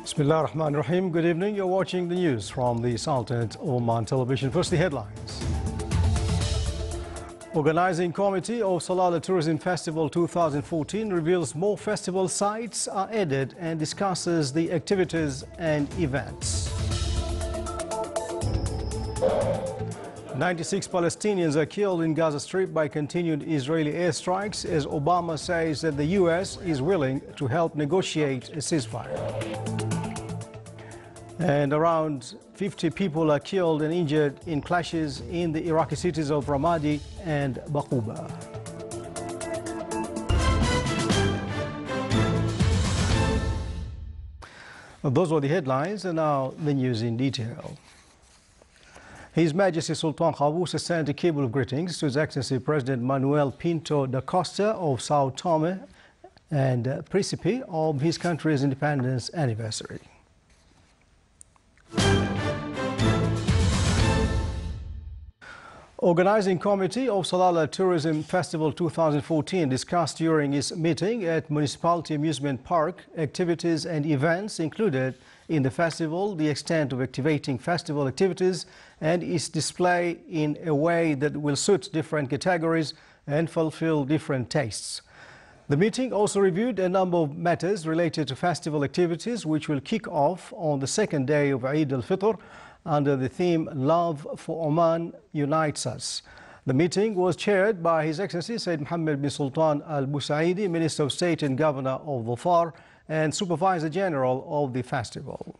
Bismillah ar-Rahman ar-Rahim. Good evening. You're watching the news from the Sultanate Oman Television. First, the headlines. Organizing Committee of Salalah Tourism Festival 2014 reveals more festival sites are added and discusses the activities and events. 96 Palestinians are killed in Gaza Strip by continued Israeli airstrikes as Obama says that the U.S. is willing to help negotiate a ceasefire. And around 50 people are killed and injured in clashes in the Iraqi cities of Ramadi and Baquba. Those were the headlines, and now the news in detail. His Majesty Sultan Qaboos has sent a cable of greetings to His Excellency President Manuel Pinto da Costa of Sao Tome and Principe of his country's independence anniversary. Organizing Committee of Salalah Tourism Festival 2014 discussed during its meeting at Municipality Amusement Park activities and events included in the festival, the extent of activating festival activities and its display in a way that will suit different categories and fulfill different tastes. The meeting also reviewed a number of matters related to festival activities which will kick off on the second day of Eid al-Fitr under the theme Love for Oman Unites Us. The meeting was chaired by His Excellency Sayyid Mohammed bin Sultan Al Busaidi, Minister of State and Governor of Dhofar and Supervisor General of the festival.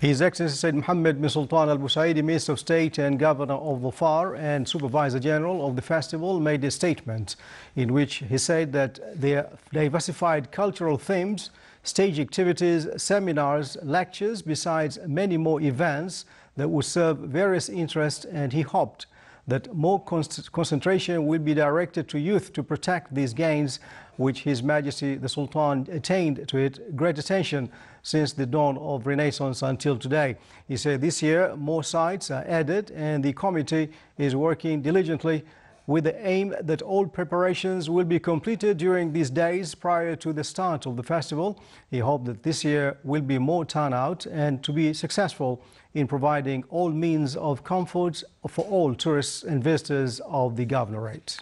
His Excellency Sayyid Mohammed bin Sultan Al Busaidi, Minister of State and Governor of Dhofar and Supervisor General of the festival, made a statement in which he said that their diversified cultural themes, stage activities, seminars, lectures, besides many more events that will serve various interests, and he hoped that more concentration will be directed to youth to protect these gains which His Majesty the Sultan attained to it great attention since the dawn of Renaissance until today. He said this year more sites are added and the committee is working diligently with the aim that all preparations will be completed during these days prior to the start of the festival. He hoped that this year will be more turnout and to be successful in providing all means of comfort for all tourists and visitors of the governorate.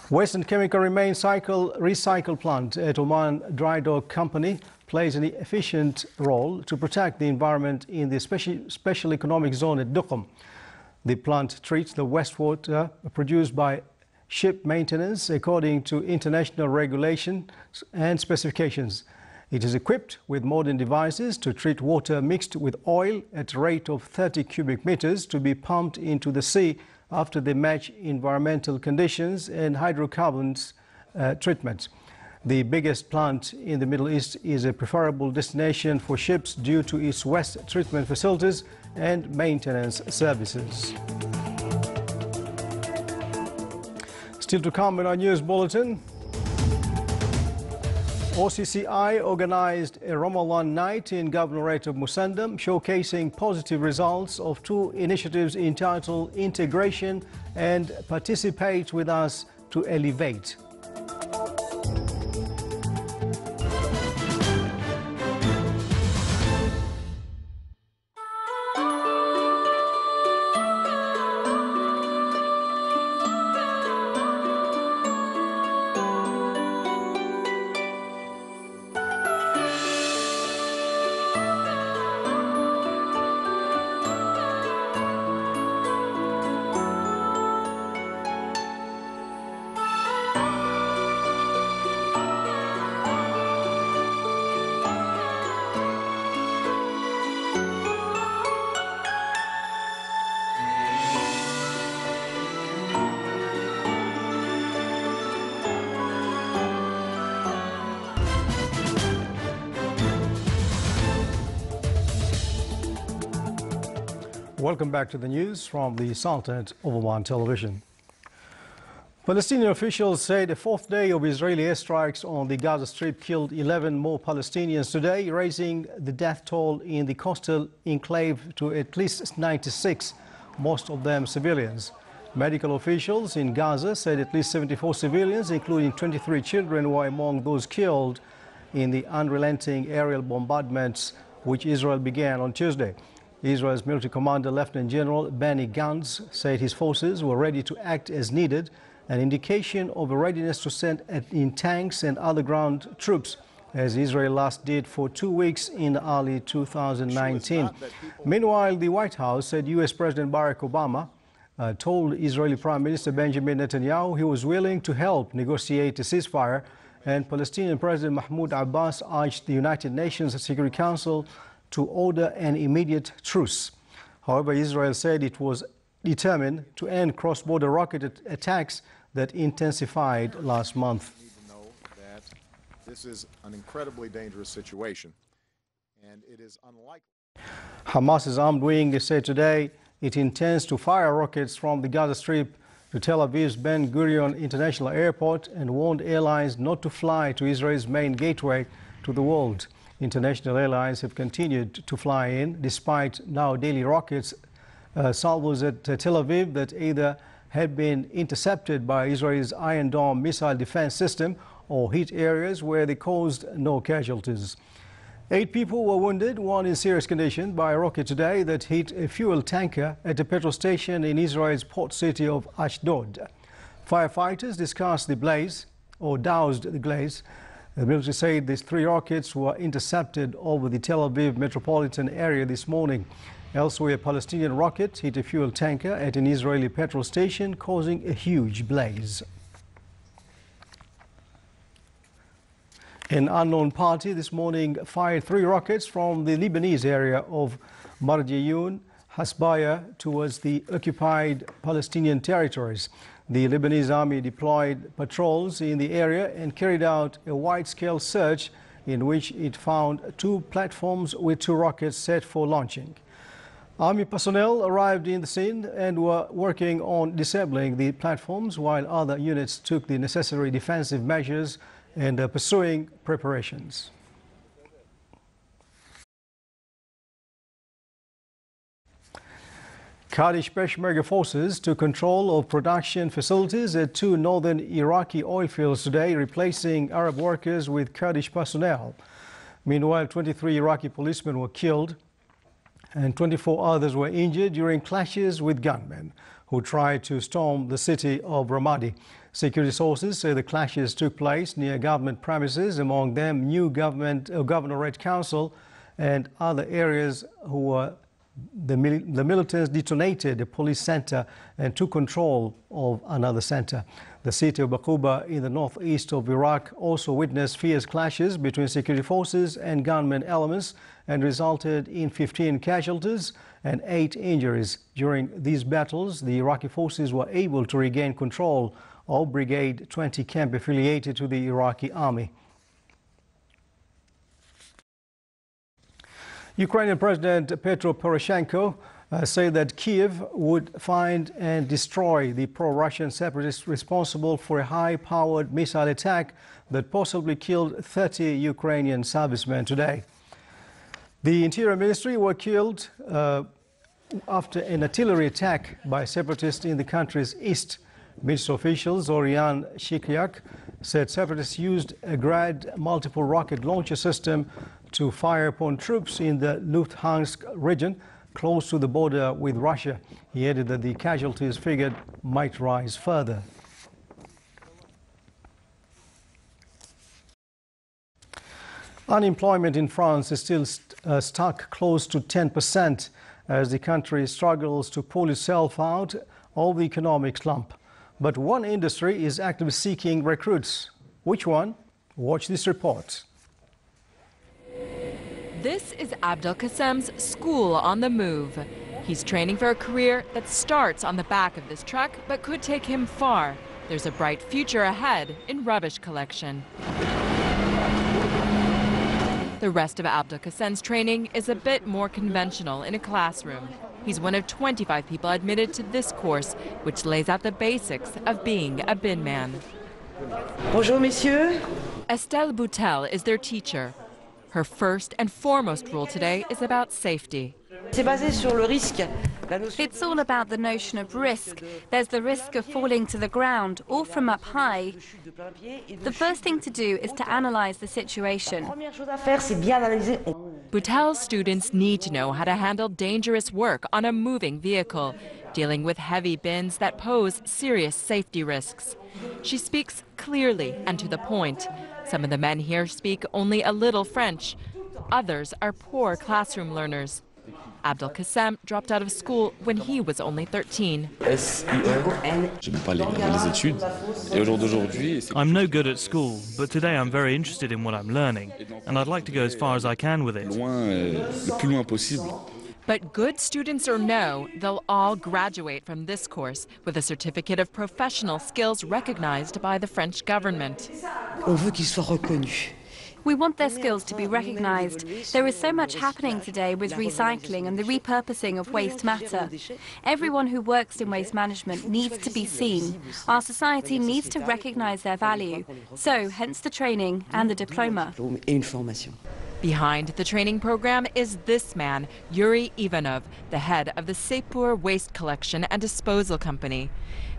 Western Chemical Remain Recycle Plant at Oman Dry Dock Company plays an efficient role to protect the environment in the special economic zone at Duqm. The plant treats the wastewater produced by ship maintenance according to international regulations and specifications. It is equipped with modern devices to treat water mixed with oil at a rate of 30 cubic meters to be pumped into the sea after they match environmental conditions and hydrocarbons treatment. The biggest plant in the Middle East is a preferable destination for ships due to its waste treatment facilities and maintenance services. Still to come in our news bulletin. OCCI organized a Ramadan night in Governorate of Musandam, showcasing positive results of two initiatives entitled Integration and Participate with Us to Elevate. Welcome back to the news from the Sultanate of Oman Television. Palestinian officials said a fourth day of Israeli airstrikes on the Gaza Strip killed 11 more Palestinians today, raising the death toll in the coastal enclave to at least 96, most of them civilians. Medical officials in Gaza said at least 74 civilians, including 23 children, were among those killed in the unrelenting aerial bombardments which Israel began on Tuesday. Israel's military commander, Lieutenant General Benny Gantz, said his forces were ready to act as needed, an indication of a readiness to send in tanks and other ground troops, as Israel last did for 2 weeks in early 2019. Meanwhile, the White House said U.S. President Barack Obama told Israeli Prime Minister Benjamin Netanyahu he was willing to help negotiate a ceasefire, and Palestinian President Mahmoud Abbas urged the United Nations Security Council to order an immediate truce. However, Israel said it was determined to end cross-border rocket attacks that intensified last month. We need to know that this is an incredibly dangerous situation, and it is unlikely. Hamas's armed wing said today it intends to fire rockets from the Gaza Strip to Tel Aviv's Ben Gurion International Airport and warned airlines not to fly to Israel's main gateway to the world. International airlines have continued to fly in despite now daily rockets salvos at Tel Aviv that either had been intercepted by Israel's Iron Dome missile defense system or hit areas where they caused no casualties. 8 people were wounded, 1 in serious condition, by a rocket today that hit a fuel tanker at a petrol station in Israel's port city of Ashdod. Firefighters discussed the blaze, or doused the blaze. The military said these 3 rockets were intercepted over the Tel Aviv metropolitan area this morning. Elsewhere, a Palestinian rocket hit a fuel tanker at an Israeli petrol station, causing a huge blaze. An unknown party this morning fired 3 rockets from the Lebanese area of Marjiyun, Hasbaya, towards the occupied Palestinian territories. The Lebanese army deployed patrols in the area and carried out a wide-scale search in which it found 2 platforms with 2 rockets set for launching. Army personnel arrived in the scene and were working on disabling the platforms, while other units took the necessary defensive measures and pursuing preparations. Kurdish Peshmerga forces took control of production facilities at 2 northern Iraqi oil fields today, replacing Arab workers with Kurdish personnel. Meanwhile, 23 Iraqi policemen were killed and 24 others were injured during clashes with gunmen who tried to storm the city of Ramadi. Security sources say the clashes took place near government premises, among them new governorate council and other areas. The militants detonated a police center and took control of another center. The city of Baquba in the northeast of Iraq also witnessed fierce clashes between security forces and gunmen elements and resulted in 15 casualties and 8 injuries. During these battles, the Iraqi forces were able to regain control of Brigade 20 camp affiliated to the Iraqi army. Ukrainian President Petro Poroshenko said that Kiev would find and destroy the pro-Russian separatists responsible for a high-powered missile attack that possibly killed 30 Ukrainian servicemen today. The Interior Ministry were killed after an artillery attack by separatists in the country's east. Ministry officials Orion Shikyak said separatists used a Grad multiple rocket launcher system to fire upon troops in the Luhansk region close to the border with Russia. He added that the casualties figured might rise further. Unemployment in France is still stuck close to 10% as the country struggles to pull itself out of the economic slump. But one industry is actively seeking recruits. Which one? Watch this report. This is Abdel Kassem's School on the Move. He's training for a career that starts on the back of this truck but could take him far. There's a bright future ahead in rubbish collection. The rest of Abdel Kassem's training is a bit more conventional in a classroom. He's one of 25 people admitted to this course, which lays out the basics of being a bin man. Bonjour, messieurs. Estelle Boutel is their teacher. Her first and foremost rule today is about safety. C'est basé sur le risque. It's all about the notion of risk. There's the risk of falling to the ground or from up high. The first thing to do is to analyze the situation. Première chose à faire, c'est bien analyser. Boutel's students need to know how to handle dangerous work on a moving vehicle, dealing with heavy bins that pose serious safety risks. She speaks clearly and to the point. Some of the men here speak only a little French. Others are poor classroom learners. Abdel Kassem dropped out of school when he was only 13. I'm no good at school, but today I'm very interested in what I'm learning, and I'd like to go as far as I can with it. But good students or no, they'll all graduate from this course with a certificate of professional skills recognized by the French government. On veut qu'ils soient reconnus. We want their skills to be recognized. There is so much happening today with recycling and the repurposing of waste matter. Everyone who works in waste management needs to be seen. Our society needs to recognize their value. So, hence the training and the diploma. Behind the training program is this man, Yuri Ivanov, the head of the Sepur Waste Collection and Disposal Company.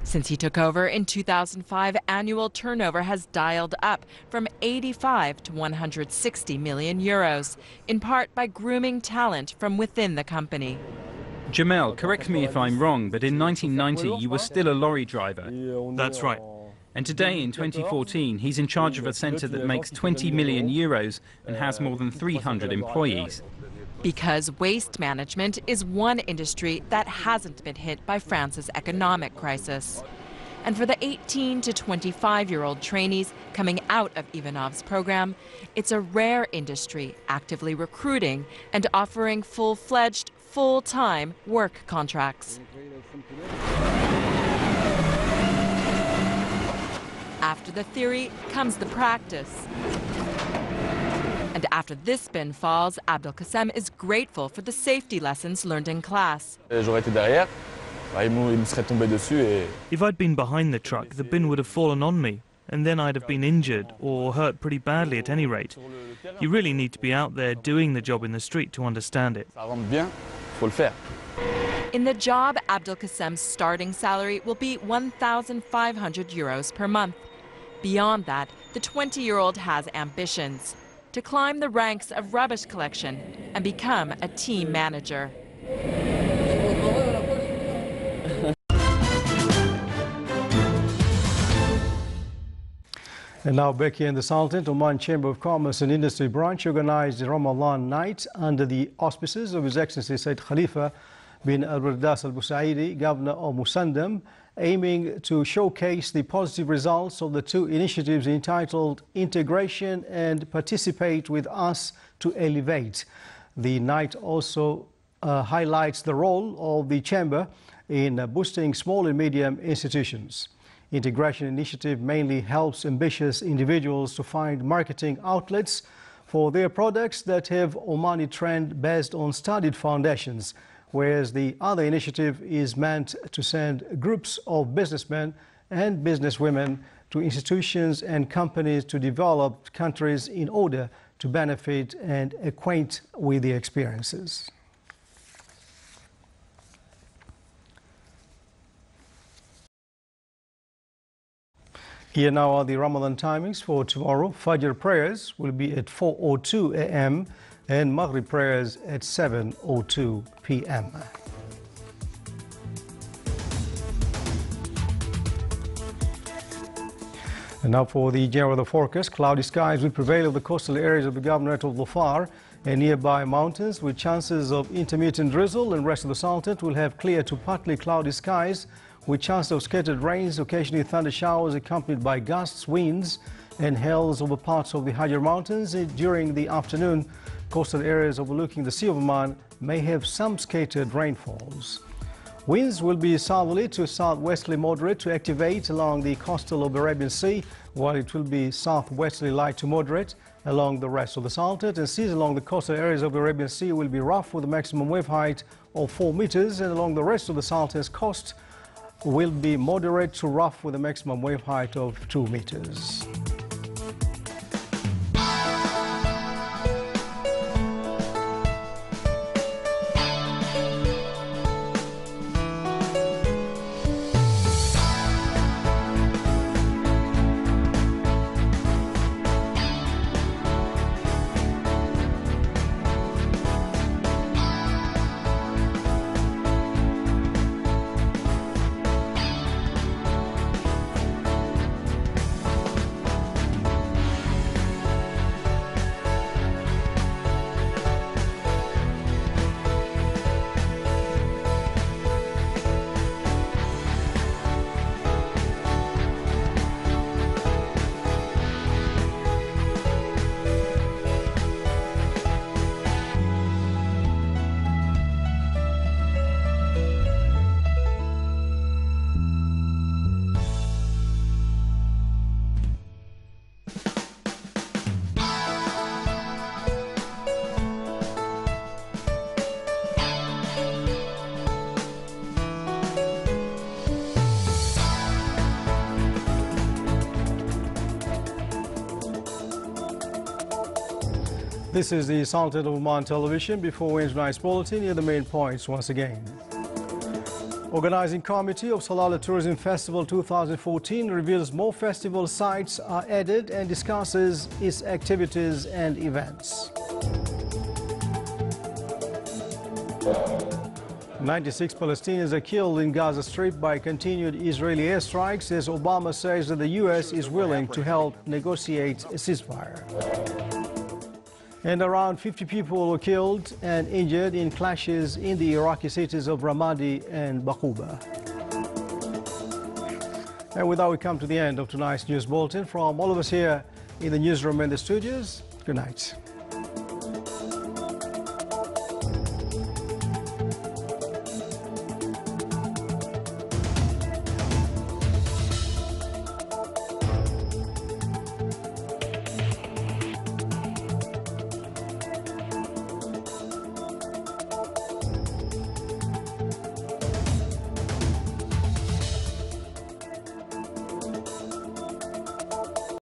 Since he took over in 2005, annual turnover has dialed up from 85 to 160 million euros, in part by grooming talent from within the company. Jamel, correct me if I'm wrong, but in 1990 you were still a lorry driver. That's right. And today, in 2014, he's in charge of a centre that makes 20 million euros and has more than 300 employees. Because waste management is one industry that hasn't been hit by France's economic crisis. And for the 18 to 25-year-old trainees coming out of Ivanov's program, it's a rare industry actively recruiting and offering full-fledged, full-time work contracts. After the theory comes the practice. And after this bin falls, Abdel Kassem is grateful for the safety lessons learned in class. If I'd been behind the truck, the bin would have fallen on me, and then I'd have been injured or hurt pretty badly at any rate. You really need to be out there doing the job in the street to understand it. In the job, Abdel Kassem's starting salary will be 1,500 euros per month. Beyond that, the 20-year-old has ambitions to climb the ranks of rubbish collection and become a team manager. And now back here in the Sultan, Oman Chamber of Commerce and Industry branch organized the Ramadan night under the auspices of His Excellency Said Khalifa bin Al-Wardas Al-Busaidi, Governor of Musandam, aiming to showcase the positive results of the two initiatives entitled Integration and Participate with Us to Elevate. The night also highlights the role of the Chamber in boosting small and medium institutions. Integration initiative mainly helps ambitious individuals to find marketing outlets for their products that have Omani trend based on studied foundations, whereas the other initiative is meant to send groups of businessmen and businesswomen to institutions and companies to developed countries in order to benefit and acquaint with the experiences. Here now are the Ramadan timings for tomorrow. Fajr prayers will be at 4:02 a.m. and Maghrib prayers at 7:02 p.m. And now for the general weather forecast. Cloudy skies will prevail over the coastal areas of the Governorate of Dhofar and nearby mountains, with chances of intermittent drizzle, and rest of the Sultanate will have clear to partly cloudy skies with chances of scattered rains, occasionally thunder showers accompanied by gusts, winds and hails over parts of the higher mountains. During the afternoon, coastal areas overlooking the Sea of Oman may have some scattered rainfalls. Winds will be southerly to southwesterly moderate to activate along the coastal of the Arabian Sea, while it will be southwesterly light to moderate along the rest of the Salted, and seas along the coastal areas of the Arabian Sea will be rough with a maximum wave height of 4 meters, and along the rest of the Salt's coast will be moderate to rough with a maximum wave height of 2 meters. This is the Sultan of Oman television. Before Wednesday night's bulletin, here are the main points once again. Organizing Committee of Salalah Tourism Festival 2014 reveals more festival sites are added and discusses its activities and events. 96 Palestinians are killed in Gaza Strip by continued Israeli airstrikes as Obama says that the U.S. is willing to help negotiate a ceasefire. And around 50 people were killed and injured in clashes in the Iraqi cities of Ramadi and Baquba. And with that, we come to the end of tonight's news bulletin. From all of us here in the newsroom and the studios, good night.